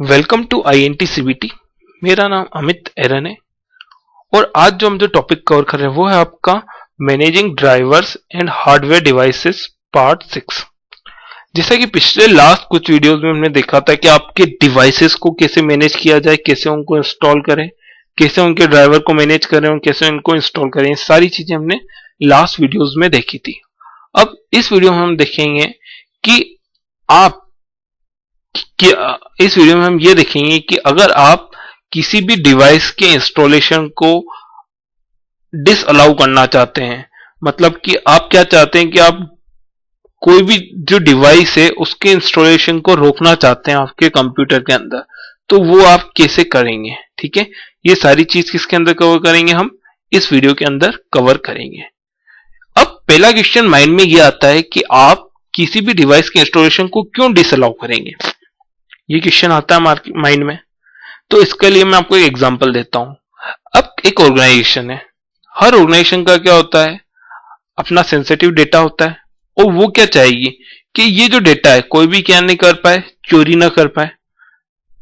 Welcome to INT CBT। मेरा नाम अमित एरन है और आज जो टॉपिक कवर कर रहे हैं वो है आपका managing drivers and hardware devices part 6। जैसा कि पिछले लास्ट कुछ वीडियोस में हमने देखा था कि आपके डिवाइसेस को कैसे मैनेज किया जाए, कैसे उनको इंस्टॉल करें, कैसे उनके ड्राइवर को मैनेज करें और कैसे उनको इंस्टॉल करें, ये सारी चीजें हमने लास्ट वीडियोस में देखी थी। अब इस वीडियो में हम देखेंगे कि इस वीडियो में हम ये देखेंगे कि अगर आप किसी भी डिवाइस के इंस्टॉलेशन को डिसअलाउ करना चाहते हैं, मतलब कि आप क्या चाहते हैं कि आप कोई भी जो डिवाइस है उसके इंस्टॉलेशन को रोकना चाहते हैं आपके कंप्यूटर के अंदर, तो वो आप कैसे करेंगे। ठीक है, ये सारी चीज किसके अंदर कवर करेंगे, हम इस वीडियो के अंदर कवर करेंगे। अब पहला क्वेश्चन माइंड में ये आता है कि आप किसी भी डिवाइस के इंस्टॉलेशन को क्यों डिसअलाउ करेंगे, ये क्वेश्चन आता है माइंड में। तो इसके लिए मैं आपको एक एग्जांपल देता हूं। अब एक ऑर्गेनाइजेशन है, हर ऑर्गेनाइजेशन का क्या होता है, अपना सेंसिटिव डेटा होता है और वो क्या चाहेगी कि ये जो डेटा है कोई भी क्या नहीं कर पाए, चोरी ना कर पाए।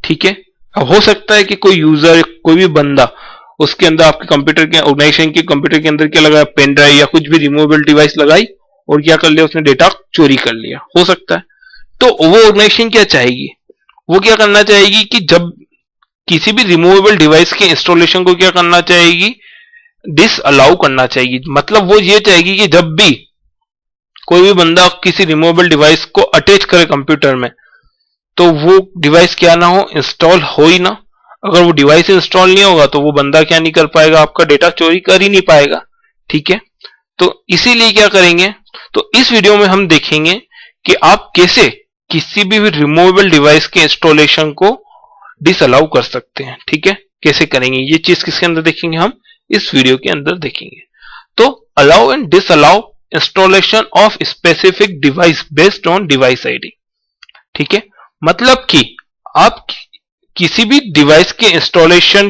ठीक है, हो सकता है कि कोई यूजर, कोई भी बंदा उसके अंदर आपके कंप्यूटर के, ऑर्गेनाइजेशन के कंप्यूटर के अंदर क्या लगाया, पेन ड्राइव या कुछ भी रिमूवेबल डिवाइस लगाई और क्या कर लिया, उसने डेटा चोरी कर लिया, हो सकता है। तो वो ऑर्गेनाइजेशन क्या चाहेगी, वो क्या करना चाहेगी कि जब किसी भी रिमूवेबल डिवाइस के इंस्टॉलेशन को क्या करना चाहेगी, डिसअलाउ करना चाहेगी। मतलब वो ये चाहेगी कि जब भी कोई भी बंदा किसी रिमूवेबल डिवाइस को अटैच करे कंप्यूटर में, तो वो डिवाइस क्या ना हो, इंस्टॉल हो ही ना। अगर वो डिवाइस इंस्टॉल नहीं होगा तो वो बंदा क्या नहीं कर पाएगा, आपका डेटा चोरी कर ही नहीं पाएगा। ठीक है, तो इसीलिए क्या करेंगे, तो इस वीडियो में हम देखेंगे कि आप कैसे किसी भी रिमूवेबल डिवाइस के इंस्टॉलेशन को डिसअलाउ कर सकते हैं। ठीक है, कैसे करेंगे ये चीज किसके अंदर देखेंगे, हम इस वीडियो के अंदर देखेंगे। तो allow and disallow installation of specific device based on device ID. ठीक है, मतलब कि आप किसी भी डिवाइस के इंस्टॉलेशन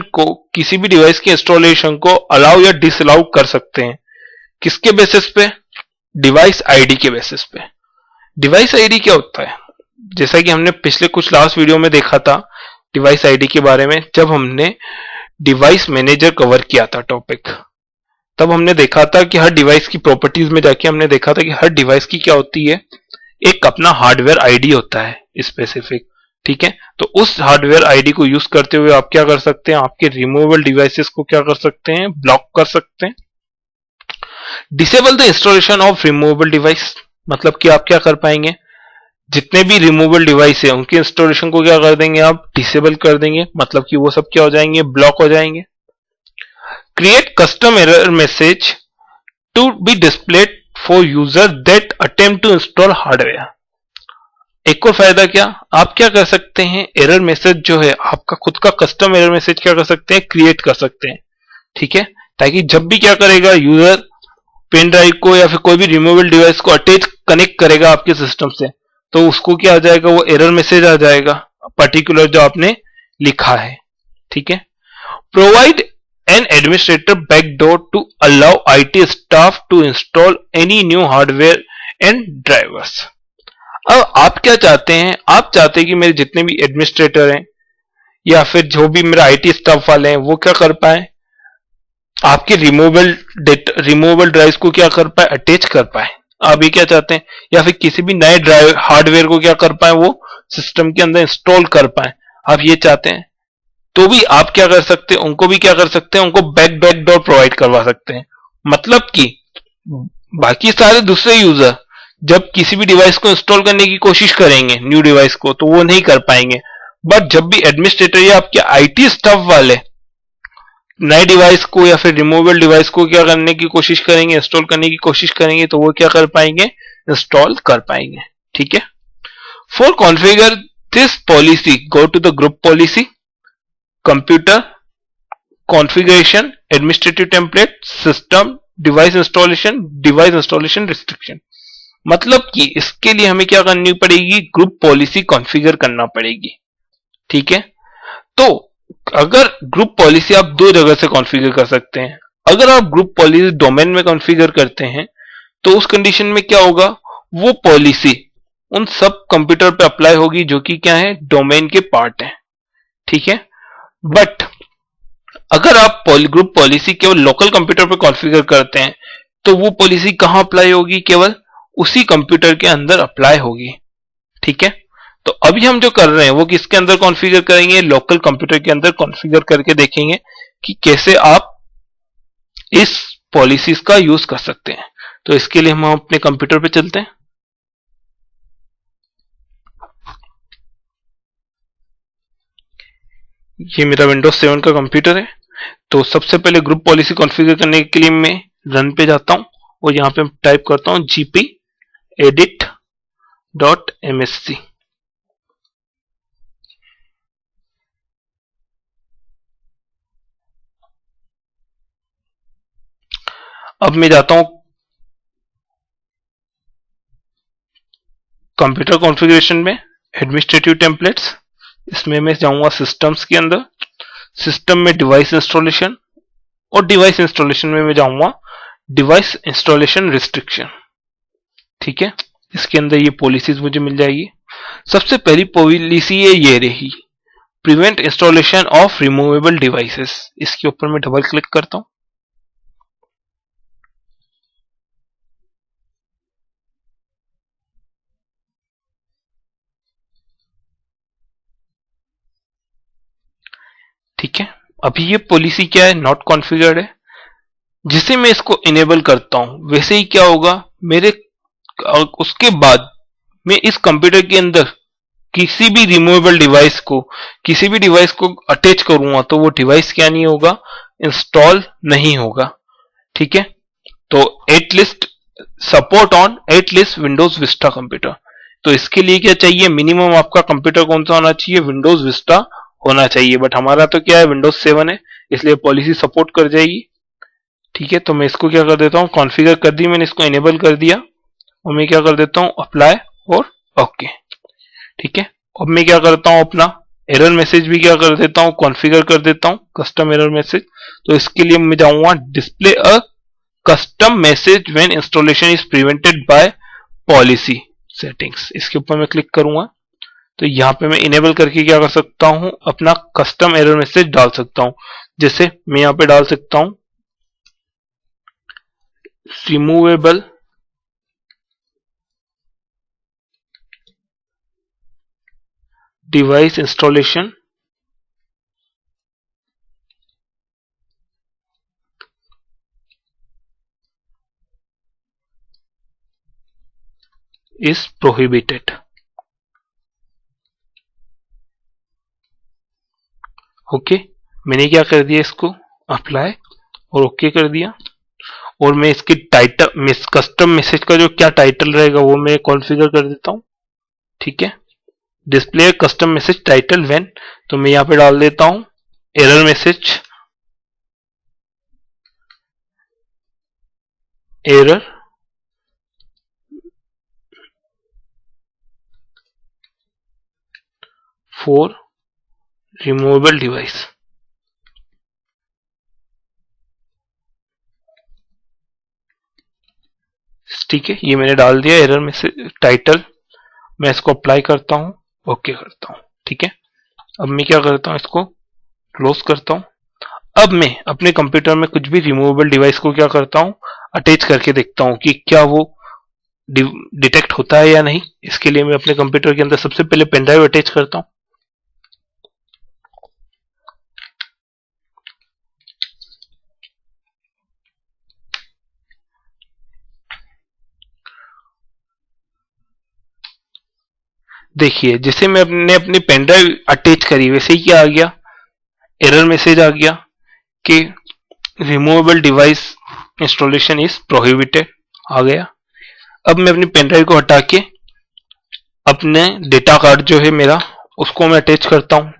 को अलाउ या डिसअलाउ कर सकते हैं। किसके बेसिस पे, डिवाइस आईडी के बेसिस पे। डिवाइस आईडी क्या होता है, जैसा कि हमने पिछले कुछ लास्ट वीडियो में देखा था डिवाइस आईडी के बारे में, जब हमने डिवाइस मैनेजर कवर किया था टॉपिक, तब हमने देखा था कि हर डिवाइस की प्रॉपर्टीज में जाके हमने देखा था कि हर डिवाइस की क्या होती है, एक अपना हार्डवेयर आईडी होता है स्पेसिफिक। ठीक है, तो उस हार्डवेयर आईडी को यूज करते हुए आप क्या कर सकते हैं, आपके रिमूवेबल डिवाइसेस को क्या कर सकते हैं, ब्लॉक कर सकते हैं। Disable the installation of removable device, मतलब कि आप क्या कर पाएंगे, जितने भी रिमूवेबल डिवाइस है उनके इंस्टॉलेशन को क्या कर देंगे, आप डिसेबल कर देंगे, मतलब कि वो सब क्या हो जाएंगे, ब्लॉक हो जाएंगे। Create custom error message to be displayed for user that attempt to install hardware. एक और फायदा क्या, आप क्या कर सकते हैं, एरर मैसेज जो है आपका खुद का कस्टम एरर मैसेज क्या कर सकते हैं, क्रिएट कर सकते हैं। ठीक है, ताकि जब भी क्या करेगा यूजर पेन ड्राइव को या फिर कोई भी रिमूवेबल डिवाइस को अटैच कनेक्ट करेगा आपके सिस्टम से, तो उसको क्या आ जाएगा, वो एरर मैसेज आ जाएगा पर्टिकुलर जो आपने लिखा है। ठीक है, provide an administrator backdoor to allow IT staff to install any new hardware and drivers. अब आप क्या चाहते हैं, आप चाहते हैं कि मेरे जितने भी एडमिनिस्ट्रेटर हैं या फिर जो भी मेरा IT स्टाफ वाले हैं वो क्या कर पाए, आपके रिमूवेबल ड्राइव्स को क्या कर पाए, अटैच कर पाए। आप ये क्या चाहते हैं, या फिर किसी भी नए ड्राइव हार्डवेयर को क्या कर पाए, वो सिस्टम के अंदर इंस्टॉल कर पाए, आप ये चाहते हैं, तो भी आप क्या कर सकते हैं, उनको भी क्या कर सकते हैं, उनको बैकडोर प्रोवाइड करवा सकते हैं। मतलब कि बाकी सारे दूसरे यूजर जब किसी भी डिवाइस को इंस्टॉल करने की कोशिश करेंगे न्यू डिवाइस को, तो वो नहीं कर पाएंगे, बट जब भी एडमिनिस्ट्रेटर या आपके IT स्टाफ वाले नए डिवाइस को या फिर रिमूवेबल डिवाइस को क्या करने की कोशिश करेंगे, इंस्टॉल करने की कोशिश करेंगे, तो वो क्या कर पाएंगे, इंस्टॉल कर पाएंगे। ठीक है, for configure this policy go to the group policy, computer configuration, administrative template, system, device installation restriction. मतलब कि इसके लिए हमें क्या करनी पड़ेगी, ग्रुप पॉलिसी कॉन्फ़िगर करना पड़ेगी। ठीक है, तो अगर ग्रुप पॉलिसी आप दो जगह से कॉन्फ़िगर कर सकते हैं। अगर आप ग्रुप पॉलिसी डोमेन में कॉन्फ़िगर करते हैं तो उस कंडीशन में क्या होगा, वो पॉलिसी उन सब कंप्यूटर पे अप्लाई होगी जो कि क्या है, डोमेन के पार्ट है। ठीक है। बट अगर आप ग्रुप पॉलिसी केवल लोकल कंप्यूटर पर कॉन्फ़िगर करते हैं तो वो पॉलिसी कहां अप्लाई होगी? केवल उसी कंप्यूटर के अंदर अप्लाई होगी। ठीक है, तो अभी हम जो कर रहे हैं वो किसके अंदर कॉन्फ़िगर करेंगे? लोकल कंप्यूटर के अंदर कॉन्फ़िगर करके देखेंगे कि कैसे आप इस पॉलिसीज का यूज कर सकते हैं। तो इसके लिए हम अपने कंप्यूटर पे चलते हैं। ये मेरा विंडोज 7 का कंप्यूटर है। तो सबसे पहले ग्रुप पॉलिसी कॉन्फ़िगर करने के लिए मैं रन पे जाता हूं और यहां पे टाइप करता हूं gp edit.msc। अब मैं जाता हूं कंप्यूटर कॉन्फ़िगरेशन में, एडमिनिस्ट्रेटिव टेम्पलेट्स, इसमें मैं जाऊंगा सिस्टम्स के अंदर, सिस्टम में डिवाइस इंस्टॉलेशन, और डिवाइस इंस्टॉलेशन में मैं जाऊंगा डिवाइस इंस्टॉलेशन रिस्ट्रिक्शन। ठीक है, इसके अंदर ये पॉलिसीज मुझे मिल जाएगी। सबसे पहली पॉलिसी है ये रही, prevent installation of removable devices. इसके ऊपर मैं डबल क्लिक करता हूं। ठीक है, अभी ये पॉलिसी क्या है? नॉट कॉन्फ़िगर्ड है। जिसे मैं इसको इनेबल करता हूं वैसे ही क्या होगा मेरे, उसके बाद मैं इस कंप्यूटर के अंदर किसी भी रिमूवेबल डिवाइस को, किसी भी डिवाइस को अटैच करूंगा तो वो डिवाइस क्या नहीं होगा? इंस्टॉल नहीं होगा। ठीक है, तो at least support on at least Windows Vista computer. तो इसके लिए क्या चाहिए? मिनिमम आपका कंप्यूटर कौन सा होना चाहिए? विंडोज विस्टा होना चाहिए। बट हमारा तो क्या है? विंडोज 7 है, इसलिए पॉलिसी सपोर्ट कर जाएगी। ठीक है, तो मैं इसको क्या कर देता हूं? कॉन्फ़िगर कर दी मैंने, इसको इनेबल कर दिया और मैं क्या कर देता हूं? अप्लाई और ओके। ठीक है, अब मैं क्या करता हूं? अपना एरर मैसेज भी क्या कर देता हूं? कॉन्फ़िगर कर देता हूं, कस्टम एरर मैसेज। तो इसके लिए मैं जाऊंगा display a custom message when installation is prevented by policy settings. इसके ऊपर मैं क्लिक करूंगा तो यहां पे मैं इनेबल करके क्या कर सकता हूं? अपना कस्टम एरर मैसेज डाल सकता हूं। जैसे मैं यहां पे डाल सकता हूं removable device installation is prohibited. Okay, मैंने क्या कर दिया? इसको अप्लाई और ओके कर दिया। और मैं इसकी टाइटल, कस्टम मैसेज का जो क्या टाइटल रहेगा वो मैं कॉन्फ़िगर कर देता हूं। ठीक है, display custom message title when, तो मैं यहां पे डाल देता हूं error message, error for removable device. ठीक है, ये मैंने डाल दिया एरर मैसेज टाइटल। मैं इसको अप्लाई करता हूं, ओके करता हूं। ठीक है, अब मैं क्या करता हूं? इसको क्लोज करता हूं। अब मैं अपने कंप्यूटर में कुछ भी रिमूवेबल डिवाइस को क्या करता हूं? अटैच करके देखता हूं कि क्या वो डिटेक्ट होता है या नहीं। इसके लिए मैं अपने कंप्यूटर के अंदर सबसे पहले पेन ड्राइव अटैच करता हूं। देखिए, जैसे मैंने अपनी पेन ड्राइव अटैच करी वैसे ही क्या आ गया? एरर मैसेज आ गया कि removable device installation is prohibited आ गया। अब मैं अपनी पेन ड्राइव को हटा के अपने डेटा कार्ड जो है मेरा उसको मैं अटैच करता हूं।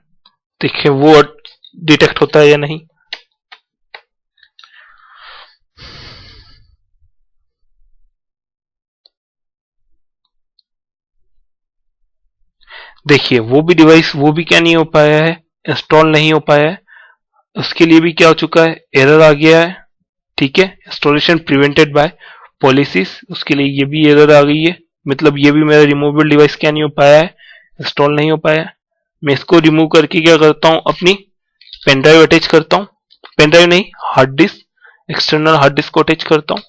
देखिए वो डिटेक्ट होता है या नहीं। देखिए वो भी डिवाइस, वो भी क्या नहीं हो पाया है? इंस्टॉल नहीं हो पाया है। उसके लिए भी क्या हो चुका है? एरर आ गया है। ठीक है, इंस्टॉलेशन प्रिवेंटेड बाय पॉलिसीज, उसके लिए ये भी एरर आ गई है। मतलब ये भी मेरा रिमूवेबल डिवाइस क्या नहीं हो पाया है? इंस्टॉल नहीं हो पाया है। मैं इसको रिमूव करके क्या करता हूं, अपनी पेन ड्राइव अटैच करता हूं, पेन ड्राइव नहीं, hard disk, external hard disk को अटैच करता हूं।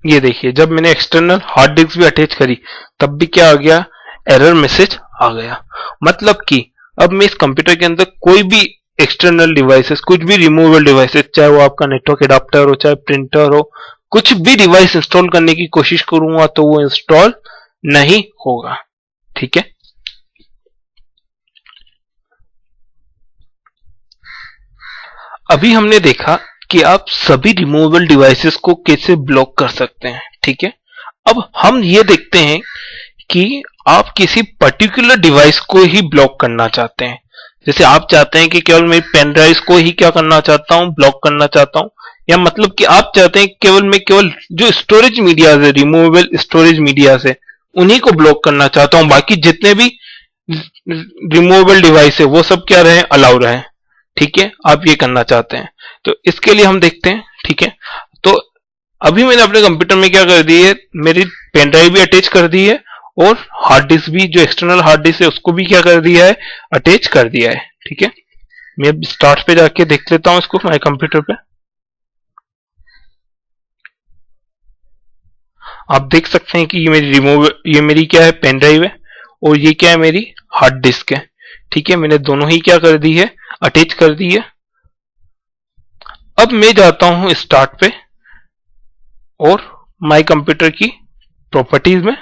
ये देखिए, जब मैंने एक्सटर्नल हार्ड डिस्क भी अटैच करी तब भी क्या आ गया, एरर मैसेज आ गया। मतलब कि अब मैं इस कंप्यूटर के अंदर कोई भी एक्सटर्नल डिवाइसेस, कुछ भी रिमूवेबल डिवाइसेस, चाहे वो आपका नेटवर्क एडाप्टर हो, चाहे प्रिंटर हो, कुछ भी डिवाइस इंस्टॉल करने की कोशिश करूंगा तो वो इंस्टॉल नहीं होगा। ठीक है, अभी हमने देखा कि आप सभी रिमूवेबल डिवाइसेस को कैसे ब्लॉक कर सकते हैं। ठीक है, अब हम ये देखते हैं कि आप किसी पर्टिकुलर डिवाइस को ही ब्लॉक करना चाहते हैं। जैसे आप चाहते हैं कि केवल मैं पेन ड्राइव को ही क्या करना चाहता हूं, ब्लॉक करना चाहता हूं, या मतलब कि आप चाहते हैं केवल जो स्टोरेज मीडिया है, रिमूवेबल स्टोरेज मीडिया है, उन्हीं को ब्लॉक करना चाहता हूं, बाकी जितने भी रिमूवेबल डिवाइस है वो सब क्या रहे, अलाउ रहे। ठीक है, आप ये करना चाहते हैं तो इसके लिए हम देखते हैं। ठीक है, तो अभी मैंने अपने कंप्यूटर में क्या कर दी है, मेरी पेन ड्राइव भी अटैच कर दी है और हार्ड डिस्क भी, जो एक्सटर्नल हार्ड डिस्क है उसको भी क्या कर दिया है, अटैच कर दिया है। ठीक है, मैं स्टार्ट पे जाके देख लेता हूं इसको, मेरे कंप्यूटर पे आप देख सकते हैं कि ये मेरी क्या है, पेन ड्राइव है, और ये क्या है, मेरी हार्ड डिस्क है। ठीक है, मैंने दोनों ही क्या कर दी है, अटैच कर दी है। अब मैं जाता हूं स्टार्ट पे और माय कंप्यूटर की प्रॉपर्टीज में,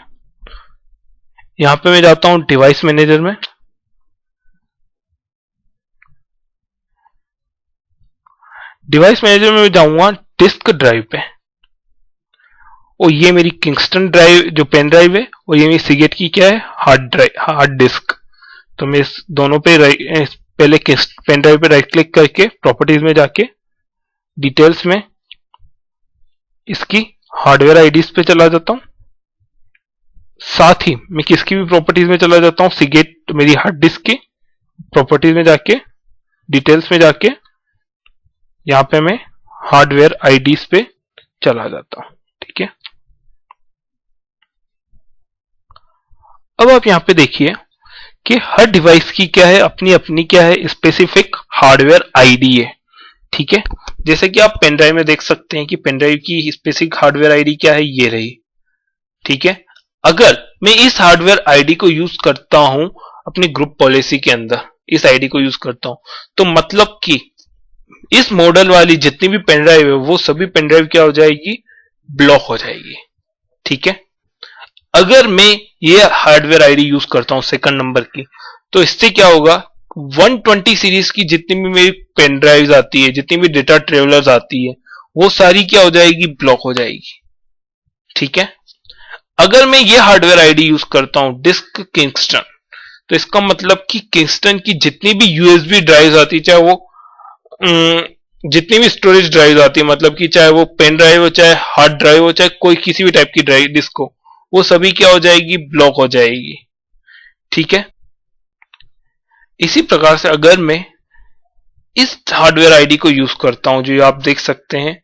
यहां पे मैं जाता हूं डिवाइस मैनेजर में, डिवाइस मैनेजर में मैं जाऊंगा डिस्क ड्राइव पे, और ये मेरी किंगस्टन ड्राइव जो पेन ड्राइव है, और ये मेरी सीगेट की क्या है, हार्ड डिस्क। तो मैं इस दोनों पे पहले पेन ड्राइव पे राइट क्लिक करके प्रॉपर्टीज में जाके डिटेल्स में इसकी हार्डवेयर आईडीज पे चला जाता हूं, साथ ही मैं किसकी भी प्रॉपर्टीज में चला जाता हूं, सीगेट मेरी हार्ड डिस्क की प्रॉपर्टीज में जाके डिटेल्स में जाके यहां पे मैं हार्डवेयर आईडीज पे चला जाता हूं। ठीक है, अब आप यहां पे देखिए कि हर डिवाइस की क्या है, अपनी अपनी क्या है, स्पेसिफिक हार्डवेयर आईडी है। ठीक है, जैसे कि आप पेन ड्राइव में देख सकते हैं कि पेन ड्राइव की स्पेसिफिक हार्डवेयर आईडी क्या है, ये रही। ठीक है, अगर मैं इस हार्डवेयर आईडी को यूज करता हूं अपनी ग्रुप पॉलिसी के अंदर, इस आईडी को यूज करता हूं, तो मतलब कि इस मॉडल वाली जितनी भी पेन ड्राइव है वो सभी पेन ड्राइव क्या हो जाएगी, ब्लॉक हो जाएगी। ठीक है, अगर मैं ये हार्डवेयर आईडी यूज करता हूं सेकंड नंबर की, तो इससे क्या होगा, 120 सीरीज की जितनी भी मेरी पेन ड्राइव आती है, जितनी भी डेटा ट्रेवलर्स आती है, वो सारी क्या हो जाएगी, ब्लॉक हो जाएगी। ठीक है, अगर मैं ये हार्डवेयर आईडी यूज करता हूं डिस्क किंगस्टन, तो इसका मतलब कि किंगस्टन की जितनी भी यूएसबी ड्राइव आती है, चाहे वो जितनी भी स्टोरेज ड्राइव आती है, मतलब कि चाहे वो पेन ड्राइव हो, चाहे हार्ड ड्राइव हो, चाहे कोई किसी भी टाइप की ड्राइव डिस्क हो, वो सभी क्या हो जाएगी, ब्लॉक हो जाएगी। ठीक है, इसी प्रकार से अगर मैं इस हार्डवेयर आईडी को यूज करता हूं, जो आप देख सकते हैं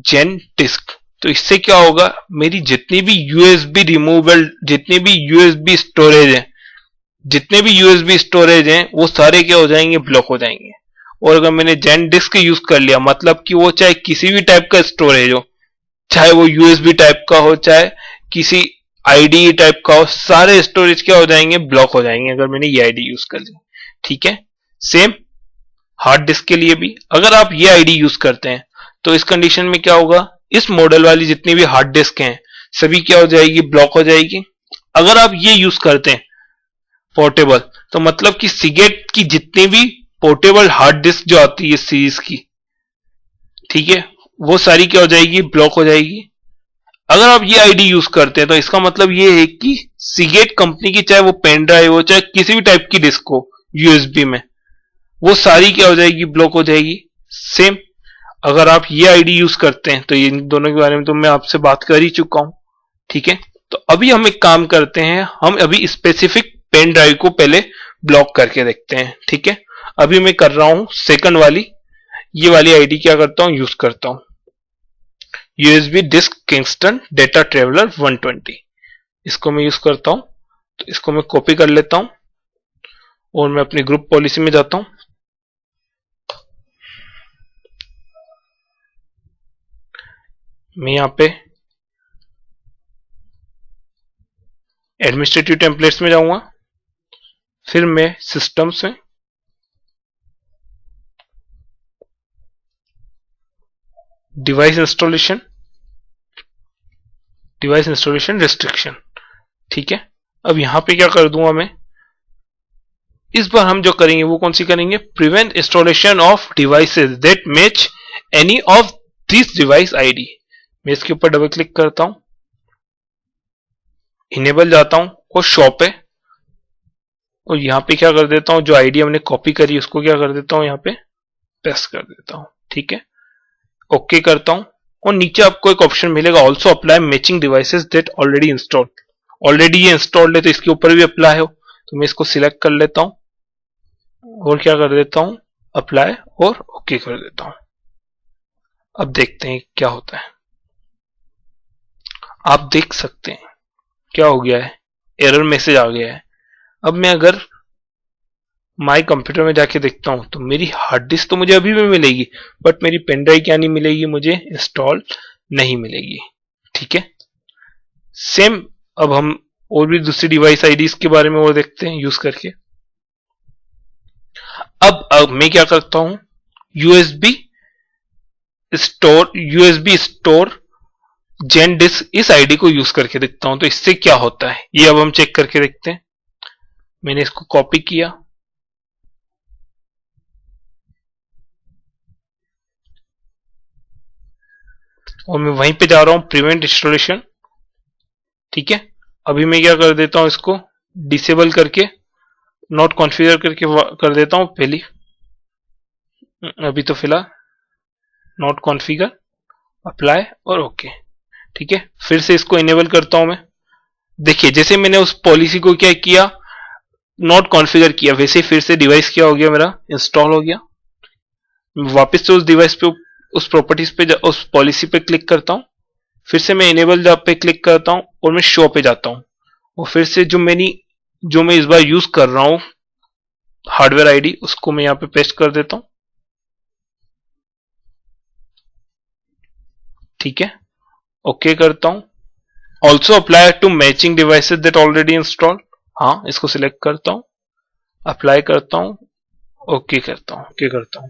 जेन डिस्क, तो इससे क्या होगा, मेरी जितनी भी यूएसबी रिमूवेबल, जितनी भी यूएसबी स्टोरेज है, जितने भी यूएसबी स्टोरेज हैं वो सारे क्या हो जाएंगे, ब्लॉक हो जाएंगे। और अगर मैंने जेन डिस्क यूज कर लिया, मतलब कि वो चाहे किसी भी टाइप का स्टोरेज हो, चाहे वो यूएसबी टाइप का हो, चाहे किसी आईडी टाइप का हो, सारे स्टोरेज क्या हो जाएंगे, ब्लॉक हो जाएंगे अगर मैंने ये आईडी यूज कर ली। ठीक है, सेम हार्ड डिस्क के लिए भी अगर आप ये आईडी यूज करते हैं तो इस कंडीशन में क्या होगा, इस मॉडल वाली जितनी भी हार्ड डिस्क हैं सभी क्या हो जाएगी, ब्लॉक हो जाएगी। अगर आप ये यूज करते हैं पोर्टेबल, तो मतलब कि सीगेट की जितनी भी पोर्टेबल हार्ड डिस्क जो आती है सीरीज की, ठीक है, वो सारी क्या हो जाएगी, ब्लॉक हो जाएगी। अगर आप ये आईडी यूज करते हैं तो इसका मतलब ये है कि सीगेट कंपनी की चाहे वो पेन ड्राइव हो, चाहे किसी भी टाइप की डिस्क हो यूएसबी में, वो सारी क्या हो जाएगी, ब्लॉक हो जाएगी। सेम अगर आप ये आईडी यूज करते हैं तो इन दोनों के बारे में तो मैं आपसे बात कर ही चुका हूं। ठीक है, तो अभी हम एक काम करते हैं, हम अभी स्पेसिफिक पेन ड्राइव को पहले ब्लॉक करके देखते हैं। ठीक है, अभी मैं कर रहा हूं सेकंड वाली, ये वाली आईडी क्या करता हूं, यूज करता हूं। USB disk Kingston data traveler 120, इसको मैं यूज करता हूं। तो इसको मैं कॉपी कर लेता हूं और मैं अपनी ग्रुप पॉलिसी में जाता हूं। मैं यहां पे एडमिनिस्ट्रेटिव टेम्पलेट्स में जाऊंगा, फिर मैं सिस्टम्स में डिवाइस इंस्टॉलेशन रिस्ट्रिक्शन, ठीक है। अब यहां पे क्या कर दूंगा मैं, इस बार हम जो करेंगे वो कौन सी करेंगे, prevent installation of devices that match any of this device ID. मैं इसके ऊपर डबल क्लिक करता हूं, इनेबल जाता हूं और शो पे, और यहां पे क्या कर देता हूं, जो आईडी हमने कॉपी करी उसको क्या कर देता हूं, यहां पे पेस्ट कर देता हूं, ठीक है। ओके करता हूं और नीचे आपको एक ऑप्शन मिलेगा, also apply matching devices that already installed. Already ये इंस्टॉल्ड है तो इसके ऊपर भी अप्लाई हो, तो मैं इसको सिलेक्ट कर लेता हूं और क्या कर देता हूं, अप्लाई और ओके कर देता हूं। अब देखते हैं क्या होता है। आप देख सकते हैं क्या हो गया है, एरर मैसेज आ गया है। अब मैं अगर माई कंप्यूटर में जाके देखता हूं तो मेरी हार्ड डिस्क तो मुझे अभी भी मिलेगी, बट मेरी पेन ड्राइव क्या नहीं मिलेगी, मुझे इंस्टॉल नहीं मिलेगी, ठीक है। सेम अब हम और भी दूसरी डिवाइस आईडीज के बारे में और देखते हैं यूज करके। अब मैं क्या करता हूं, यूएसबी स्टोर जेन डिस्क इस आईडी को यूज करके देखता हूं तो इससे क्या होता है, ये अब हम चेक करके देखते हैं। मैंने इसको कॉपी किया, और मैं वहीं पे जा रहा हूं प्रिवेंट इंस्टॉलेशन, ठीक है। अभी मैं क्या कर देता हूं, इसको डिसेबल करके नॉट कॉन्फ़िगर करके कर देता हूं पहली, अभी तो फिलहाल नॉट कॉन्फ़िगर, अप्लाई और ओके, ठीक है। फिर से इसको इनेबल करता हूं मैं। देखिए जैसे मैंने उस पॉलिसी को क्या किया, नॉट कॉन्फ़िगर किया, वैसे ही फिर से डिवाइस क्या हो गया, मेरा इंस्टॉल हो गया। वापस से उस डिवाइस पे, उस प्रॉपर्टीज पे, उस पॉलिसी पे क्लिक करता हूं, फिर से मैं इनेबल जॉब पे क्लिक करता हूं और मैं शो पे जाता हूं, और फिर से जो मैं इस बार यूज कर रहा हूं हार्डवेयर आईडी, उसको मैं यहां पे पेस्ट कर देता हूं, ठीक है। ओके करता हूं, also apply to matching devices that already install, हाँ इसको सिलेक्ट करता हूं, अप्लाई करता हूं, ओके करता हूं।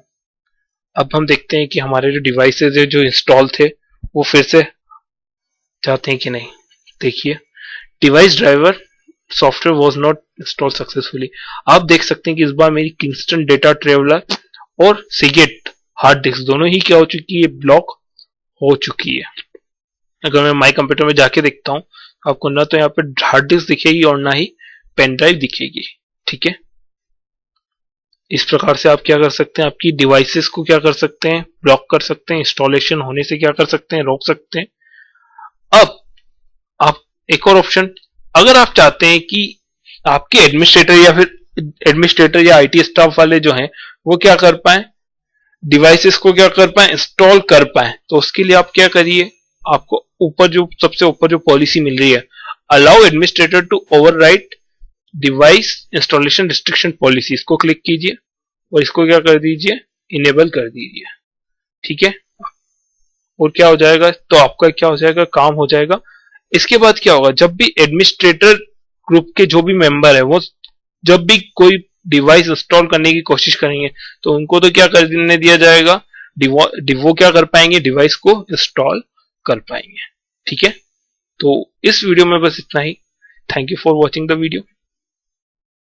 अब हम देखते हैं कि हमारे जो डिवाइसेस है जो इंस्टॉल थे वो फिर से जाते हैं कि नहीं। देखिए device driver software was not install successfully. आप देख सकते हैं कि इस बार मेरी किंगस्टन डेटा ट्रेवलर और सीगेट हार्ड डिस्क दोनों ही क्या हो चुकी है, ब्लॉक हो चुकी है। अगर मैं माई कंप्यूटर में जाके देखता हूं, आपको ना तो यहाँ पे हार्ड डिस्क दिखेगी और ना ही पेन ड्राइव दिखेगी, ठीक है। इस प्रकार से आप क्या कर सकते हैं, आपकी डिवाइसेस को क्या कर सकते हैं, ब्लॉक कर सकते हैं, इंस्टॉलेशन होने से क्या कर सकते हैं, रोक सकते हैं। अब आप एक और ऑप्शन, अगर आप चाहते हैं कि आपके एडमिनिस्ट्रेटर या आईटी स्टाफ वाले जो हैं वो क्या कर पाए, डिवाइसेस को क्या कर पाए, इंस्टॉल कर पाए, तो उसके लिए आप क्या करिए, आपको सबसे ऊपर जो पॉलिसी मिल रही है, allow administrator to overwrite device installation restriction policy, इसको क्लिक कीजिए और इसको क्या कर दीजिए, इनेबल कर दीजिए, ठीक है। और क्या हो जाएगा, तो आपका क्या हो जाएगा, काम हो जाएगा। इसके बाद क्या होगा, जब भी एडमिनिस्ट्रेटर ग्रुप के जो भी मेंबर है वो जब भी कोई डिवाइस इंस्टॉल करने की कोशिश करेंगे तो उनको तो क्या करने दिया जाएगा, वो क्या कर पाएंगे, डिवाइस को इंस्टॉल कर पाएंगे, ठीक है। तो इस वीडियो में बस इतना ही। Thank you for watching the video.